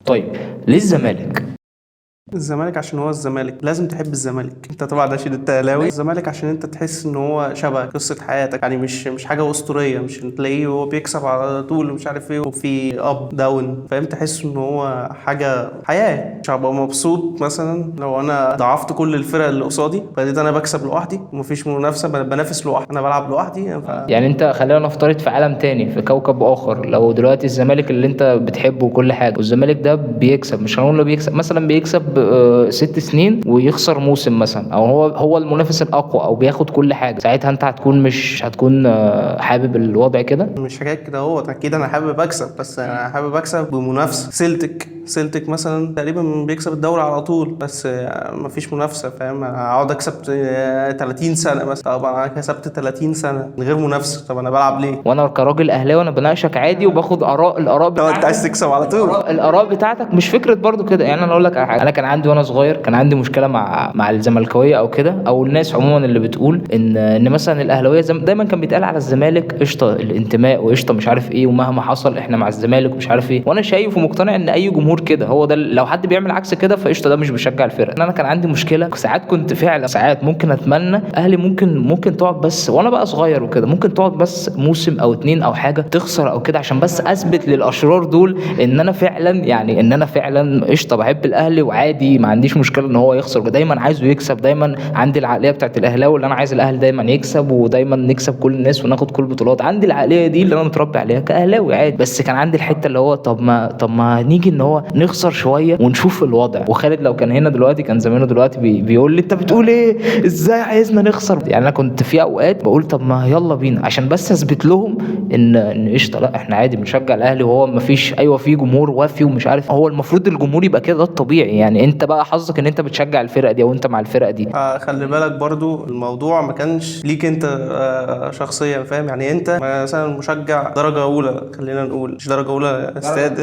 طيب ليه الزمالك؟ الزمالك عشان هو الزمالك لازم تحب الزمالك انت طبعا عشان انت اهلاوي. الزمالك عشان انت تحس ان هو شبه قصة حياتك، يعني مش حاجة أسطورية، مش تلاقيه هو بيكسب على طول ومش عارف ايه وفي اب داون، فاهم؟ تحس ان هو حاجة حياة. مش هبقى مبسوط مثلا لو انا ضعفت كل الفرق اللي قصادي، فدي انا بكسب لوحدي ومفيش منافسة، بنافس لوحدي، انا بلعب لوحدي يعني انت خلينا نفترض في عالم تاني، في كوكب اخر، لو دلوقتي الزمالك اللي انت بتحبه وكل حاجه والزمالك ده بيكسب، مش هنقول له بيكسب مثلا، بيكسب 6 سنين ويخسر موسم مثلا، او هو المنافس الاقوى او بياخد كل حاجه، ساعتها انت هتكون مش هتكون حابب الوضع كده؟ مش حاجات كده. هو اكيد انا حابب اكسب، بس انا حابب اكسب بمنافسه. سيلتك مثلا تقريبا بيكسب الدوري على طول، بس مفيش منافسه، فاهم؟ انا هقعد اكسب 30 سنه مثلا. طبعا انا كسبت 30 سنه من غير منافسه، طب انا بلعب ليه؟ وانا كراجل اهلاوي انا بناقشك عادي وباخد الاراء لو انت عايز بتاعتك. تكسب على طول. الاراء بتاعتك مش فكره برضو كده. يعني انا اقول لك على حاجه، انا كان عندي وانا صغير كان عندي مشكله مع الزملكاويه او كده، او الناس عموما اللي بتقول ان مثلا الاهلاويه دايما كان بيتقال على الزمالك قشطه الانتماء وقشطه مش عارف ايه، ومهما حصل احنا مع الزمالك ومش عارف ايه. وانا شايف ومقتنع ان اي جمهور كده هو ده، لو حد بيعمل عكس كده فقشطه ده مش بيشجع الفرقه. انا كان عندي مشكله ساعات، كنت فعلا ساعات ممكن اتمنى اهلي ممكن تقعد بس وانا بقى صغير وكده، ممكن تقعد بس موسم او اتنين او حاجه تخسر او كده، عشان بس اثبت للاشرار دول ان انا فعلا، يعني ان انا فعلا قشطه بحب الاهلي وعادي ما عنديش مشكله ان هو يخسر، دايما عايزه يكسب، دايما عندي العقليه بتاعت الاهلاوي اللي انا عايز الاهلي دايما يكسب ودايما نكسب كل الناس وناخد كل البطولات. عندي العقليه دي اللي انا متربي عليها كاهلاوي عادي. بس كان عندي الحته اللي هو طب ما نيجي ان هو نخسر شويه ونشوف الوضع. وخالد لو كان هنا دلوقتي كان زمانه دلوقتي بيقول لي انت بتقول ايه، ازاي عايزنا نخسر؟ يعني انا كنت في اوقات بقول طب ما يلا بينا، عشان بس اثبت لهم ان قشطه لا احنا عادي بنشجع الاهلي، وهو ما فيش، ايوه في جمهور وافي ومش عارف، هو المفروض الجمهور يبقى كده، ده الطبيعي. يعني انت بقى حظك ان انت بتشجع الفرقه دي او انت مع الفرقه دي. خلي بالك برضو الموضوع ما كانش ليك انت شخصيا، فاهم؟ يعني انت مثلا مشجع درجة اولى، خلينا نقول مش درجة اولى استاد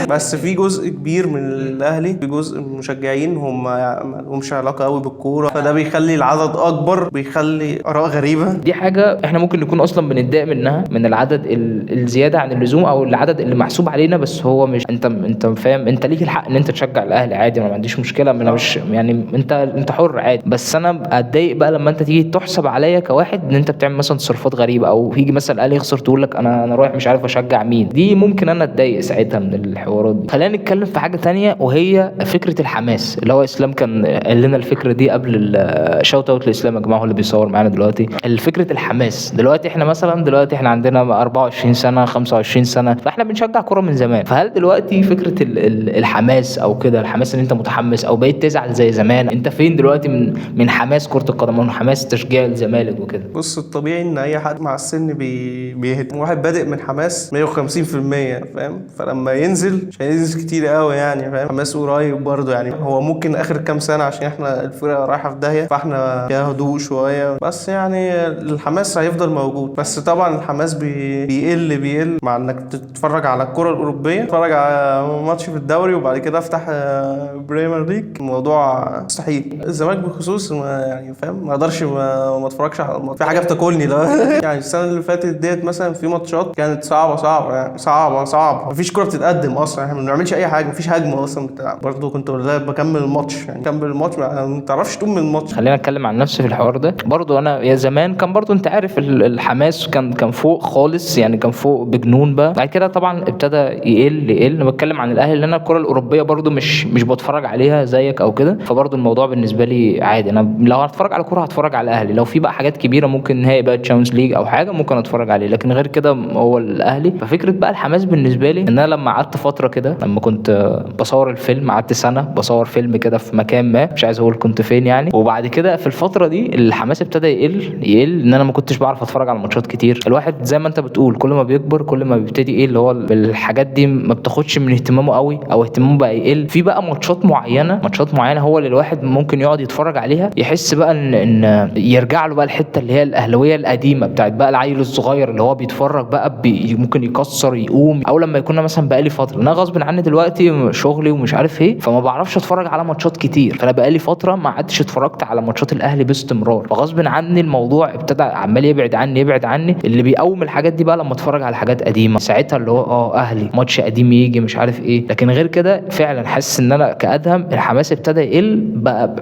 بس في جزء كبير من الاهلي، في جزء من المشجعين هم ما لهمش علاقة قوي بالكورة، فده بيخلي العدد اكبر، بيخلي اراء غريبة. دي حاجه احنا ممكن نكون اصلا بنتضايق منها، من العدد الزياده عن اللزوم او العدد اللي محسوب علينا. بس هو مش انت فاهم، انت ليك الحق ان انت تشجع الاهلي عادي، انا ما عنديش مشكله، انا مش يعني انت حر عادي. بس انا اتضايق بقى لما انت تيجي تحسب عليا كواحد ان انت بتعمل مثلا تصرفات غريبه، او يجي مثلا الاهلي يخسر تقول لك انا رايح مش عارف اشجع مين. دي ممكن انا اتضايق ساعتها من الحوارات دي. خلينا نتكلم في حاجه تانية، وهي فكره الحماس اللي هو اسلام كان قال لنا الفكره دي قبل. شوت اوت لاسلام يا جماعه، هو اللي بيصور معانا دلوقتي. فكره الحماس دلوقتي، احنا مثلا دلوقتي احنا عندنا 24 سنه 25 سنه، فاحنا بنشجع كوره من زمان. فهل دلوقتي فكره الحماس او كده، الحماس ان انت متحمس او بقيت تزعل زي زمان؟ انت فين دلوقتي من حماس كره القدم ومن حماس تشجيع الزمالك وكده؟ بص، الطبيعي ان اي حد مع السن بيهد. واحد بادئ من حماس 150%، فاهم؟ فلما ينزل مش هينزل كتير قوي يعني، فاهم؟ حماس قريب برضه يعني. هو ممكن اخر كام سنه عشان احنا الفرقه رايحه في داهيه، فاحنا فيها هدوء شويه، بس يعني الحماس هيفضل موجود. بس طبعا الحماس بيقل مع انك تتفرج على الكره الاوروبيه، تتفرج على ماتش في الدوري وبعد كده افتح بريمير ليج، الموضوع مستحيل. الزمالك بالخصوص يعني فاهم، ما اقدرش ما اتفرجش على الماتش، في حاجه بتاكلني ده يعني السنه اللي فاتت ديت مثلا في ماتشات كانت صعبه يعني، صعبه مفيش كره بتتقدم اصلا، احنا ما بنعملش اي حاجه، مفيش هجمه اصلا بتلعب. برضه كنت بكمل الماتش يعني، كمل الماتش ما تعرفش تقوم من الماتش. خلينا اتكلم عن نفسي في الحوار ده برضو. انا يا زمان كان برضو انت عارف الحماس كان فوق خالص، يعني كان فوق بجنون بقى. بعد كده طبعا ابتدى يقل. انا بتكلم عن الاهلي لان انا الكره الاوروبيه برضو مش بتفرج عليها زيك او كده، فبرضو الموضوع بالنسبه لي عادي. انا لو هتفرج على كوره هتفرج على الاهلي، لو في بقى حاجات كبيره ممكن نهائي بقى تشامبيونز ليج او حاجه ممكن اتفرج عليه، لكن غير كده هو الاهلي. ففكره بقى الحماس بالنسبه لي ان انا لما قعدت فتره كده، لما كنت بصور الفيلم، قعدت سنه بصور فيلم كده في مكان ما، مش عايز اقول كنت فين يعني. وبعد كده في الفتره دي الحماس ابتدى يقل ان انا ما كنتش بعرف اتفرج على ماتشات كتير. الواحد زي ما انت بتقول كل ما بيكبر كل ما بيبتدي ايه اللي هو الحاجات دي ما بتاخدش من اهتمامه قوي، او اهتمامه بقى يقل في بقى ماتشات ماتشات معينه هو اللي الواحد ممكن يقعد يتفرج عليها يحس بقى ان يرجع له بقى الحته اللي هي الاهلاويه القديمه بتاعت بقى العيل الصغير اللي هو بيتفرج بقى ممكن يكسر يقوم. او لما يكون مثلا بقالي فتره انا غصب عني دلوقتي شغلي ومش عارف ايه، فما بعرفش اتفرج على ماتشات كتير، فانا بقالي فتره ما عدتش اتفرجت على ماتشات الاهلي باستمرار، فغصب عني الموضوع ابتدى عمال يبعد عني. اللي بيقوم الحاجات دي بقى لما اتفرج على حاجات قديمه ساعتها اللي هو اهلي ماتش قديم يجي مش عارف ايه. لكن غير كده فعلا حاسس ان انا كادهم الحماس ابتدى يقل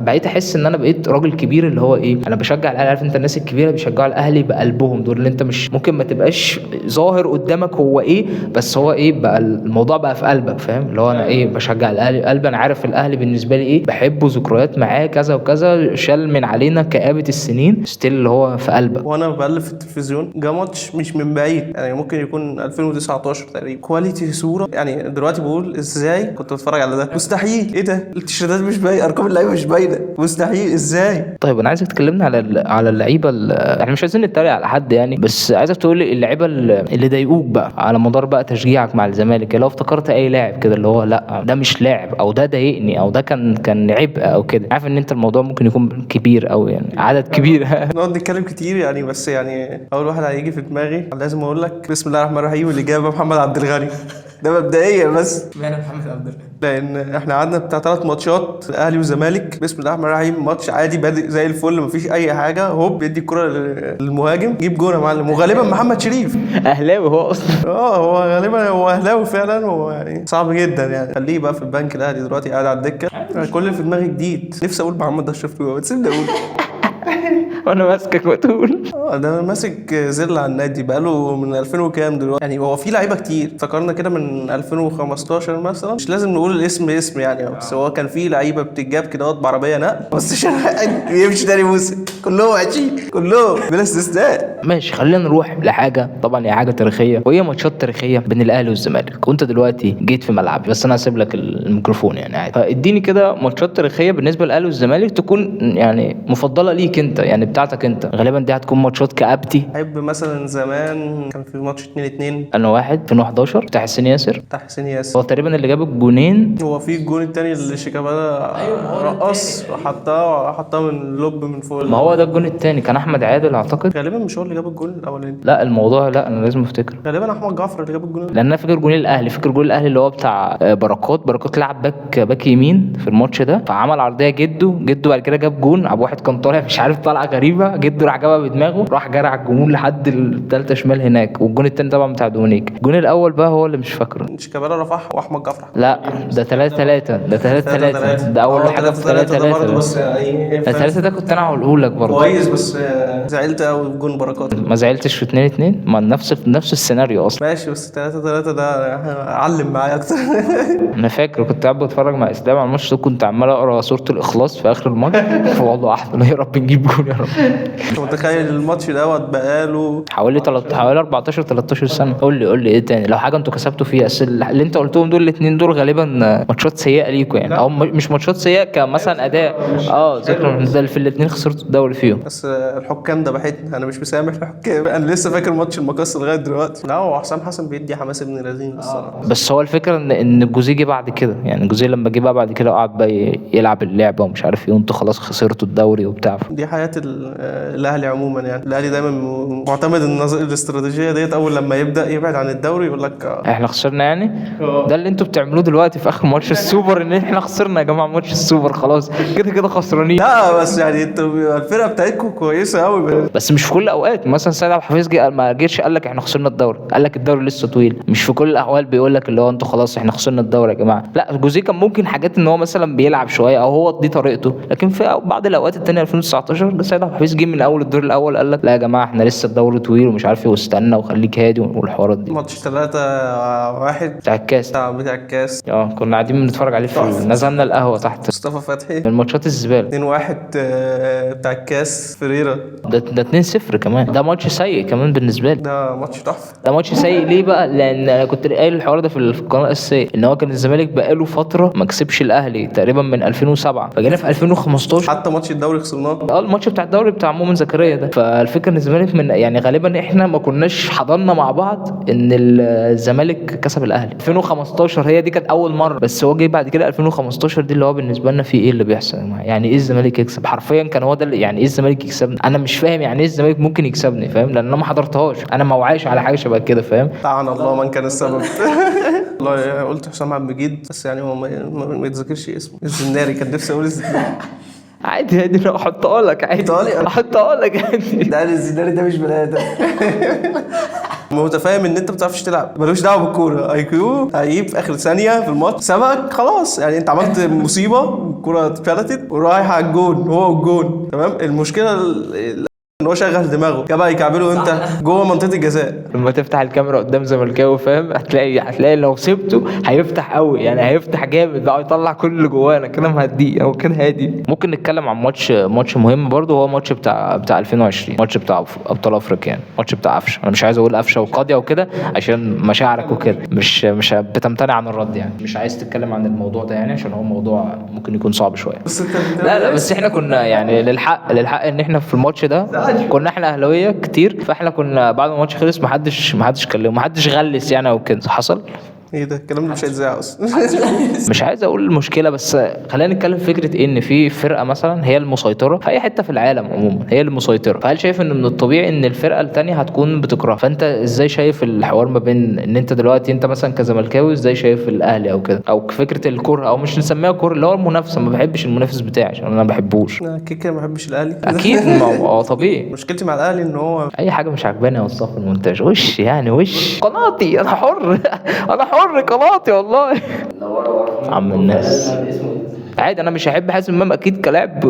بقيت احس ان انا بقيت راجل كبير اللي هو ايه، انا بشجع الاهلي. عارف انت الناس الكبيره بيشجعوا الاهلي بقلبهم، دول اللي انت مش ممكن ما تبقاش ظاهر قدامك هو ايه، بس هو ايه بقى الموضوع بقى في قلبك، فاهم اللي هو انا ايه بشجع الاهلي قلبي، انا عارف الاهلي بالنسبه لي ايه، بحبه، ذكريات معاه كذا وكذا، شال من علينا كآبة السنين ستيل اللي هو في قلبك. وانا بقلب في التلفزيون جه ماتش مش من بعيد يعني ممكن يكون 2019 تقريبا، كواليتي صوره يعني دلوقتي بقول ازاي كنت بتفرج على ده؟ مستحيل. ايه ده؟ التيشيرتات مش باينه، ارقام اللعيبه مش باينه، مستحيل ازاي؟ طيب انا عايزك تكلمنا على اللعيبه احنا مش عايزين نتريق على حد يعني، بس عايزك تقول لي اللعيبه اللي ضايقوك بقى على مدار بقى تشجيعك مع الزمالك، لو افتكرت اي لاعب كده اللي هو لا ده مش لاعب او ده ضايقني او ده كان عبء او كده. عارف ان انت الموضوع ممكن يكون كبير او يعني عدد كبير نقعد نتكلم كتير يعني، بس يعني اول واحد هيجي في دماغي لازم اقول لك بسم الله الرحمن الرحيم، اللي جاب محمد عبد الغني ده مبدئيا بس. اشمعنى محمد عبد الغني؟ لان احنا قعدنا بتاع 3 ماتشات الاهلي والزمالك بسم الله الرحمن الرحيم، ماتش عادي بادئ زي الفل مفيش اي حاجه، هوب يدي الكره للمهاجم جيب جون يا معلم، وغالبا محمد شريف اهلاوي هو اصلا. هو غالبا هو اهلاوي فعلا، هو يعني صعب جدا يعني. خليه بقى في البنك الاهلي دلوقتي قاعد على الدكه، كل اللي في دماغي جديد. نفسي اقول محمد اشرف جوه بس سيبني اقول وانا ماسكك وتقول ده ماسك زل على النادي بقاله من 2000 وكام دلوقتي يعني. هو في لعيبه كتير افتكرنا كده من 2015 مثلا، مش لازم نقول الاسم يعني، بس هو كان في لعيبه بتتجاب كده بعربيه نقل بس شرقان يمشي تاني موسم، كلهم وحشين كلهم بلا استثناء. ماشي خلينا نروح لحاجه طبعا هي حاجه تاريخيه، وهي ماتشات تاريخيه بين الاهلي والزمالك، وانت دلوقتي جيت في ملعبي بس انا هسيب لك الميكروفون يعني عادي، فاديني كده ماتشات تاريخيه بالنسبه للاهلي والزمالك تكون يعني مفضله ليك انت يعني بتاعتك انت. غالبا دي هتكون ماتشات كابتي. احب مثلا زمان كان في ماتش 2-2 انا واحد 2011 بتاع حسين ياسر، ياسر هو تقريبا اللي جاب الجونين. هو في الجون التاني اللي شيكابالا رقص وحطها من لوب من فوق. ما هو ده الجون التاني كان احمد عادل اعتقد. غالبا مش هو اللي جاب الجون الاولاني، لا الموضوع لا انا لازم افتكر، غالبا احمد جعفر اللي جاب الجون. لان انا فاكر جون الاهلي، فاكر جون الاهلي اللي هو بتاع بركات لعب باك يمين في الماتش ده، فعمل عرضيه جده بعد كده جاب جون، ابو واحد كان طالع مش عارف طالعه غريبه، جده راح جابها بدماغه راح جرى على الجمهور لحد الثالثه شمال هناك. والجون التاني طبعا بتاع دومينيك. الجون الاول بقى هو اللي مش فاكره، شيكابالا رفعها واحمد جعفر. لا ده 3-3 ده 3-3 ده اول حاجه في 3-3 بس يعني 3 ده كنت انا هقوله لك برضه كويس، بس زعلت قوي بجون بركات. ما زعلتش في 2-2 ما نفس السيناريو اصلا. ماشي بس 3-3 ده علم معايا اكتر انا فاكر كنت قاعد بتفرج مع اسلام على الماتش ده، كنت عمال اقرا سوره الاخلاص في اخر الماتش والله احمد يا رب نجيب جول يا رب. انت متخيل الماتش دوت بقاله حوالي 14-13 سنه. قول لي ايه تاني لو حاجه انتوا كسبتوا فيها، اصل اللي انت قلتهم دول الاثنين دول غالبا ماتشات سيئه ليكوا يعني، او مش ماتشات سيئه كمثلا اداء ذكر ده في الاثنين خسرتوا الدوري فيهم. بس الحكام ذبحتني، انا مش مسامح الحكام، انا لسه فاكر ماتش المقص لغايه دلوقتي. لا هو حسام حسن بيدي حماس ابن لذين الصراحه. بس هو الفكره ان الجوزيه جه بعد كده يعني، الجوزيه لما جه بقى بعد كده قعد بقى يلعب اللعبه ومش عارف ايه، وانتوا خلاص خسرتوا الدوري وبتاع. دي حياه الاهلي عموما يعني. الاهلي دايما معتمد الاستراتيجيه ديت، اول لما يبدا يبعد عن الدوري يقول لك احنا خسرنا يعني. ده اللي انتوا بتعملوه دلوقتي في اخر ماتش السوبر، ان احنا خسرنا يا جماعه ماتش السوبر خلاص كده خسرانين. لا بس يعني انتوا الفرقه بتاعتكم كويسه قوي، بس مش في كل الاوقات. مثلا سيد عبد الحفيظ ما جيش قال لك احنا خسرنا الدوري، قال لك الدوري لسه طويل. مش في كل الاحوال بيقول لك اللي هو انتوا خلاص احنا خسرنا الدوري يا جماعه. لا جوزيه كان ممكن حاجات ان هو مثلا بيلعب شويه او هو دي طريقته، لكن في بعض الاوقات الثانيه 2019 سيد عبد الحفيظ جه من اول الدور الاول قال لك لا يا جماعه احنا لسه الدوري طويل ومش عارف ايه واستنى وخليك هادي والحوارات دي. ماتش 3-1 بتاع الكاس بتاع الكاس كنا قاعدين بنتفرج عليه نزلنا القهوه تحت مصطفى فتحي من ماتشات الزباله. 2-1 بتاع الكاس فريرة ده 2-0 كمان. ده ماتش سيء كمان بالنسبه لي، ده ماتش تحفه. ده ماتش سيء ليه بقى؟ لان انا كنت قايل الحوار ده في القناه الاساسيه ان هو كان الزمالك بقاله فتره ما كسبش الاهلي تقريبا من 2007، فجينا في 2015 حتى ماتش الدوري خسرناه. الماتش بتاع الدوري بتاع مؤمن زكريا ده. فالفكره ان الزمالك من يعني غالبا احنا ما كناش حضرنا مع بعض ان الزمالك كسب الاهلي 2015. هي دي كانت اول مره، بس هو جه بعد كده 2015 دي اللي هو بالنسبه لنا في ايه اللي بيحصل. يعني ايه الزمالك يكسب حرفيا؟ كان هو ده يعني ايه الزمالك يكسبني؟ انا مش فاهم يعني ايه الزمالك ممكن يكسبني، فاهم؟ لان انا ما حضرتهاش، انا ما وعيش على حاجه شبه كده، فاهم؟ لعن الله من كان السبب. والله قلت حسام عبد المجيد بس يعني هو ما يتذكرش اسمه. الزناري كان نفسي اقول الزناري. عادي عادي، انا احطها لك عادي، احطها لك عادي. ده الزناري ده مش بني ادم. متفاهم ان انت ما بتعرفش تلعب، ملوش دعوه بالكوره. اي كيو هيجيب في اخر ثانيه في الماتش سبقك خلاص، يعني انت عملت مصيبه، الكوره اتفلتت ورايح على الجون هو والجون تمام. المشكله ان هو شغل دماغه كده بقى يكعبله انت جوه منطقه الجزاء. لما تفتح الكاميرا قدام زملكاوي فاهم، هتلاقي لو سبته هيفتح قوي، يعني هيفتح جامد بقى، يطلع كل اللي جوانا كده مهديه او كده هادي. ممكن نتكلم عن ماتش مهم برضه، هو ماتش بتاع 2020، ماتش بتاع ابطال افريقيا، يعني ماتش بتاع قفشه. انا مش عايز اقول قفشه وقاضيه وكده عشان مشاعرك وكده، مش بتمتنع عن الرد، يعني مش عايز تتكلم عن الموضوع ده يعني عشان هو موضوع ممكن يكون صعب شويه. بس انت لا بس احنا كنا يعني للحق ان احنا في الماتش ده كنا احنا اهلاويه كتير، فاحنا كنا بعد ما الماتش خلص محدش كلم، محدش غلس يعني او كده. حصل ايه ده الكلام ده مش هيتذاع اصلا. مش عايز اقول المشكله، بس خلينا نتكلم في فكره ان في فرقه مثلا هي المسيطره في اي حته في العالم عموما، هي المسيطره. فهل شايف ان من الطبيعي ان الفرقه التانية هتكون بتكره؟ فانت ازاي شايف الحوار ما بين ان انت دلوقتي انت مثلا كزملكاوي ازاي شايف الاهلي او كده، او فكره الكره، او مش نسميها كره، اللي هو المنافسه؟ ما بحبش المنافس بتاعي عشان انا ما بحبوش. كده ما بحبش الاهلي اكيد ما هو طبيعي. مشكلتي مع الاهلي ان هو اي حاجه مش عجباني اوصفها في المونتاج، وش يعني وش قناتي، انا حر. انا حر قناتي والله. عم الناس عادي، انا مش هحب حازم امام اكيد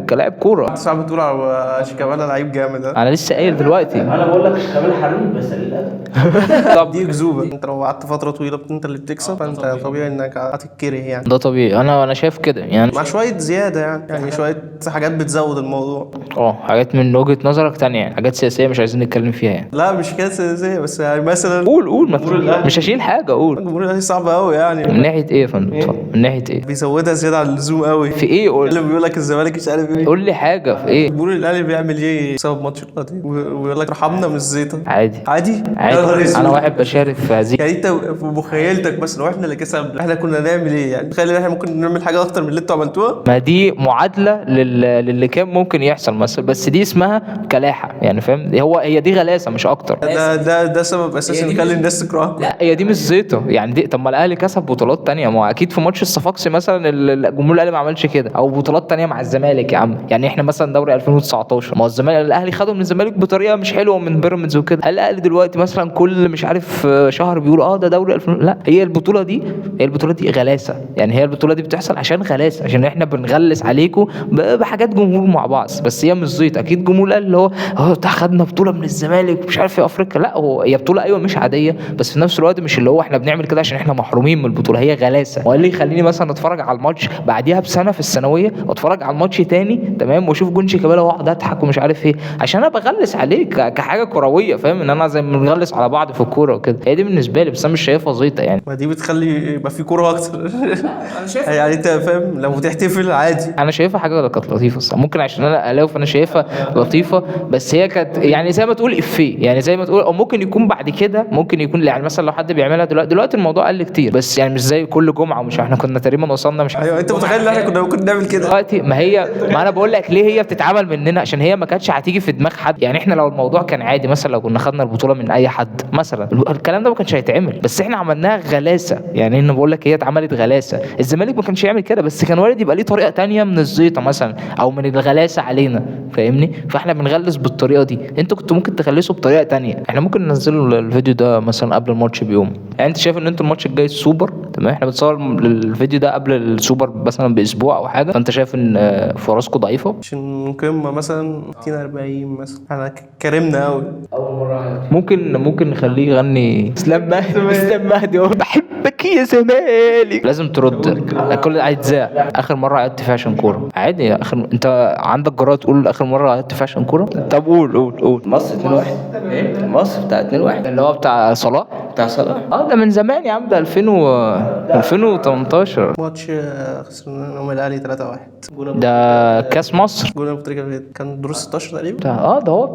كلاعب كوره. صعب تقول على شيكابالا لعيب جامد. انا لسه قايل دلوقتي، انا بقول لك شيكابالا حريف بس للاسف. طب دي اكذوبه، انت لو قعدت فتره طويله انت اللي بتكسب فانت طبيعي انك هتتكره يعني. ده طبيعي، انا شايف كده يعني، مع شويه زياده يعني شويه حاجات بتزود الموضوع. حاجات من وجهه نظرك تانية، يعني حاجات سياسيه مش عايزين نتكلم فيها يعني. لا مش كده سياسيه بس يعني مثلا قول مثلا، مش هشيل حاجه، قول. الجمهور الاهلي صعب قوي يعني. من ناحيه ايه يا فندم؟ من ناحيه ايه؟ بيزودها زياده عن اللزوم قوي. في ايه؟ قول. اللي بيقول لك الزمالك مش عارف ايه. قول لي حاجه في ايه؟ الجمهور الاهلي بيعمل ايه بسبب ماتش القضيه ويقول لك ارحمنا من الزيطه. عادي عادي عادي، يا نهار اسود. انا واحد بشارك في هذه. يعني انت في مخيلتك بس لو احنا اللي كسبنا احنا كنا نعمل ايه يعني؟ تخيل ان احنا ممكن نعمل حاجه اكتر من اللي انتوا عملتوها. ما دي معادله للي كان ممكن يحصل مثلا، بس دي اسمها كلاحه يعني، فاهم؟ هي دي غلاسه مش اكتر. ده سبب اساسي يخلي الناس تكرهك. لا هي دي مش زيطه يعني، دي طب ما الاهلي كسب بطولات تانية، ما هو اكيد في ماتش الصفاقسي مثلا الجمهور الاهلي ما عملش كده، او بطولات تانية مع الزمالك يا عم. يعني احنا مثلا دوري 2019 ما هو الزمالك الاهلي خدوا من الزمالك بطريقه مش حلوه من بيراميدز وكده. هل الاهلي دلوقتي مثلا كل مش عارف شهر بيقول ده دوري 2000؟ لا، هي البطوله دي غلاسه يعني، هي البطوله دي بتحصل عشان غلاسه، عشان احنا بنغلس عليكم بحاجات جمهور مع بعض، بس هي مش زيط. اكيد جمهور الاهلي اللي هو خدنا بطوله من الزمالك مش عارف في افريقيا، لا هي بطوله ايوه مش عاديه، بس في نفس الوقت مش اللي هو احنا بنعمل كده عشان احنا محرومين من البطوله، هي غلاسه. وقال لي خليني مثلا اتفرج على الماتش بعديها بسنه في الثانويه واتفرج على الماتش تاني تمام واشوف جون شيكابالا واقعد اضحك ومش عارف ايه، عشان انا بغلس عليك كحاجه كرويه، فاهم؟ ان انا زي ما بنغلس على بعض في الكوره وكده. هي دي بالنسبه لي، بس انا مش شايفها زيطه يعني. ما دي بتخلي يبقى في كوره اكتر. انا شايف يعني انت فاهم لو تحتفل عادي. انا شايفها حاجه كانت لطيفه الصراحه، ممكن عشان انا اهلاوي فانا شايفها لطيفه، بس هي كانت يعني زي ما تقول افيه، يعني زي ما تقول، او ممكن يكون بعد كده ممكن يكون يعني مثلا لو حد بيعملها دلوقتي الموضوع قل كتير، بس يعني مش زي كل جمعه، ومش احنا كنا تقريبا وصلنا مش ايوه انت متخيل ان احنا كنا ممكن نعمل كده دلوقتي؟ ما انا بقول لك ليه هي بتتعمل مننا، عشان هي ما كانتش هتيجي في دماغ حد يعني. احنا لو الموضوع كان عادي مثلا، لو كنا خدنا البطوله من اي حد مثلا، الكلام ده ما كانش هيتعمل، بس احنا عملناها غلاسه يعني. انا بقول لك هي اتعملت غلاسه. الزمالك ما كانش يعمل كده، بس كان وارد يبقى ليه طريقه تانية من الزيطه مثلا او من الغلاسه علينا، فاهمني؟ فاحنا بنغلس بالطريقه دي، انتوا كنتوا ممكن تغلسوا بطريقه تانية. احنا ممكن ننزل الفيديو ده مثلا قبل الماتش بيوم. يعني انت شايف ان انت الماتش الجاي السوبر تمام، احنا بنصور الفيديو ده قبل السوبر مثلا باسبوع او حاجه، فانت شايف ان فرصكم ضعيفه؟ عشان قمه مثلا 40 مثلا احنا كرمنا قوي. اول مره ممكن نخليه يغني اسلام مهدي بحبك يا زمالك. لازم ترد كل هيتذاع. اخر مره عيطت فيها عشان كوره عادي، انت عندك جرأة تقول اخر مره عيطت فيها عشان كوره؟ طب قول مصر 2-1. ايه مصر بتاع 2-1 اللي هو بتاع صلاح. بتاع صلاح ده من زمان يا عم، ده 2018. ماتش خسرنا من الاهلي 3-1. ده كاس مصر جون ابو تريكه كان دور 16 تقريبا. ده هو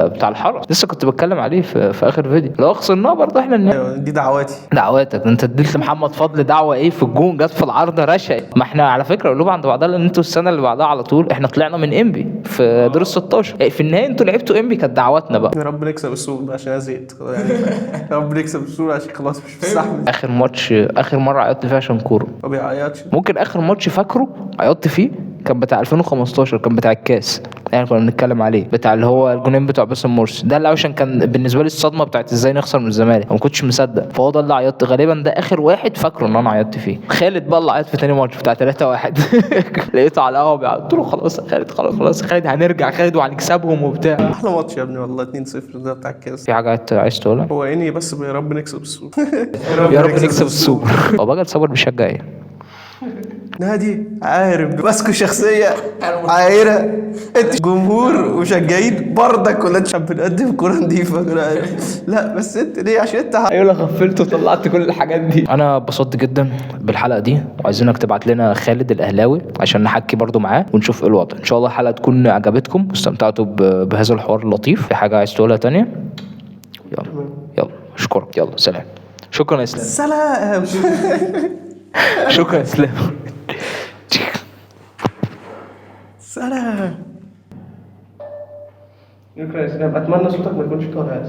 بتاع الحرس، لسه كنت بتكلم عليه في اخر فيديو. لو خسرناه برضه احنا ايوه دي دعواتي. دعواتك انت اديت لمحمد فضل دعوه ايه في الجون، جت في العارضه رشق. ما احنا على فكره قلوب عند بعضها، لان انتوا السنه اللي بعدها على طول احنا طلعنا من انبي في دور ال 16. في النهايه انتوا لعبتوا انبي، كانت دعواتنا بقى. يا رب نكسب السوق ده عشان انا زهقت يعني. يا رب نكسب السوق عشان خلاص مش مستحمل. اخر مره عيطت فيها عشان كوره. ما بيعيطش. ممكن اخر ماتش فاكره عيطت فيه كان بتاع 2015، كان بتاع الكاس يعني كنا بنتكلم عليه، بتاع اللي هو الجونين بتوع باسم مرسي ده، اللي عشان كان بالنسبه لي الصدمه بتاعت ازاي نخسر من الزمالك، ما كنتش مصدق. فهو ده اللي عيطت غالبا، ده اخر واحد فاكره ان انا عيطت فيه. خالد بقى اللي عيط في تاني ماتش بتاع 3-1. لقيته على القهوه بيعيط، قلت له خلاص يا خالد، خلاص يا خالد هنرجع خالد وهنكسبهم وبتاع. احلى ماتش يا ابني والله 2-0 ده بتاع الكاس. في حاجه عايز تقولها؟ هو اني بس يا رب نكسب السوق. يا رب نكسب السوبر. هو بقى صبر بيشجع ايه؟ نادي عارف ماسكه شخصيه عايره، انت جمهور ومشجعين برضك ولا انت بنقدم كوره نضيفه؟ لا بس انت ليه؟ عشان انت ايوه غفلت وطلعت كل الحاجات دي. انا اتبسطت جدا بالحلقه دي، وعايزينك تبعت لنا خالد الاهلاوي عشان نحكي برضو معاه ونشوف ايه الوضع. ان شاء الله الحلقه تكون عجبتكم واستمتعتوا بهذا الحوار اللطيف. في حاجه عايز تقولها تانية؟ يلا اشكرك، يلا سلام. شكرا يا اسلام. سلام. شكرا يا اسلام. سلام. شكرا يا اسلام. اتمنى صوتك ما يكونش طالع.